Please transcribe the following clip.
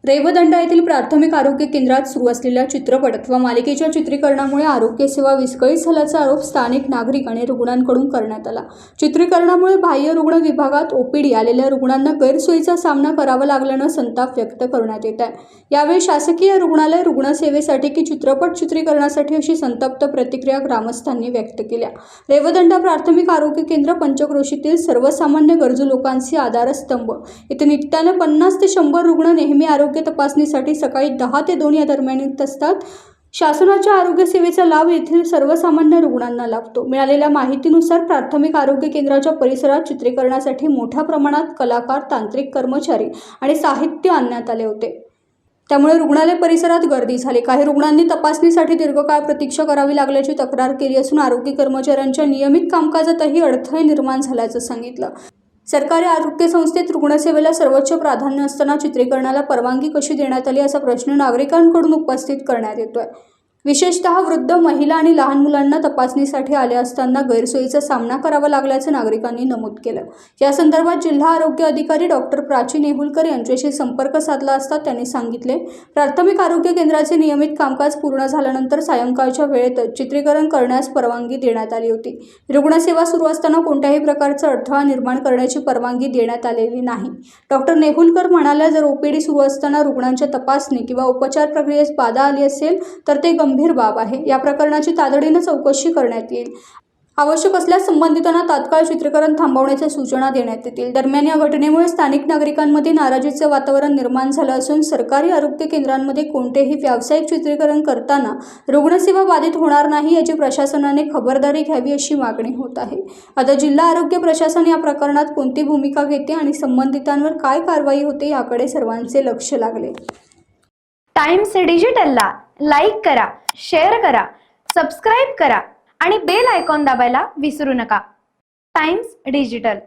रेवदंडा येथील प्राथमिक आरोग्य केंद्रात सुरू असलेल्या चित्रपट अथवा मालिकेच्या चित्रीकरणामुळे आरोग्य सेवा विस्कळीत झाल्याचा आरोप स्थानिक नागरिक आणि रुग्णांकडून करण्यात आला। चित्रीकरणामुळे बाह्य रुग्ण विभागात ओपीडी आलेल्या रुग्णांना गैरसोयीचा सामना करावा लागल्याने संताप व्यक्त करण्यात येत आहे। यावेळी शासकीय रुग्णालय रुग्णसेवेसाठी की चित्रपट चित्रीकरणासाठी अशी संतप्त प्रतिक्रिया ग्रामस्थांनी व्यक्त केल्या। रेवदंडा प्राथमिक आरोग्य केंद्र पंचक्रोशीतील सर्वसामान्य गरजू लोकांचे आधारस्तंभ येथे नित्याने 50 ते 100 रुग्ण नेहमी आरोग्य तपासणीसाठी सकाळी 10 ते 2 या दरम्यान येत असतात। शासनाच्या आरोग्य सेवेचा लाभ येथील सर्वसामान्य रुग्णांना लाभतो। मिळालेल्या माहितीनुसार प्राथमिक आरोग्य केंद्राच्या परिसरात चित्रीकरणासाठी मोठ्या प्रमाणात कलाकार, तांत्रिक कर्मचारी आणि साहित्य आणण्यात आले होते। त्यामुळे रुग्णालय परिसरात गर्दी झाली। काही रुग्णांनी तपासणीसाठी दीर्घकाळ प्रतीक्षा करावी लागल्याची तक्रार केली असून आरोग्य कर्मचाऱ्यांच्या नियमित कामकाजातही अडथळे निर्माण झाल्याचं सांगितलं। सरकारी आरोग्य संस्थेत रुग्णसेवेला सर्वोच्च प्राधान्य असताना चित्रीकरणाला परवानगी कशी देण्यात आली असा प्रश्न नागरिकांकडून उपस्थित करण्यात येतोय। विशेषतः वृद्ध, महिला आणि लहान मुलांना तपासणीसाठी आले असताना गैरसोयीचा सामना करावा लागल्याचं नागरिकांनी नमूद केलं। या संदर्भात जिल्हा आरोग्य अधिकारी डॉक्टर प्राची नेहुलकर यांच्याशी संपर्क साधला असता त्यांनी सांगितले, प्राथमिक आरोग्य केंद्राचे नियमित कामकाज पूर्ण झाल्यानंतर सायंकाळच्या वेळेतच चित्रीकरण करण्यास परवानगी देण्यात आली होती। रुग्णसेवा सुरू असताना कोणत्याही प्रकारचा अडथळा निर्माण करण्याची परवानगी देण्यात आलेली नाही। डॉक्टर नेहुलकर म्हणाल्या, जर ओपीडी सुरू असताना रुग्णांच्या तपासणी किंवा उपचार प्रक्रियेस बाधा आली असेल तर ते गंभीर बाब आहे। या प्रकरणाची तातडीने चौकशी करण्यात येईल। आवश्यक असल्यास संबंधितांना तात्काळ चित्रीकरण थांबवण्याच्या सूचना देण्यात येतील। दरम्यान या घटनेमुळे स्थानिक नागरिकांमध्ये नाराजीचे वातावरण निर्माण झालं असून सरकारी आरोग्य केंद्रांमध्ये कोणतेही व्यावसायिक चित्रीकरण करताना रुग्णसेवा बाधित होणार नाही याची प्रशासनाने खबरदारी घ्यावी अशी मागणी होत आहे। आता जिल्हा आरोग्य प्रशासन या प्रकरणात कोणती भूमिका घेते आणि संबंधितांवर काय कारवाई होते याकडे सर्वांचे लक्ष लागले। टाइम्स डिजिटलला लाईक करा, शेअर करा, सबस्क्राईब करा आणि बेल आयकॉन दाबायला विसरू नका। Times digital.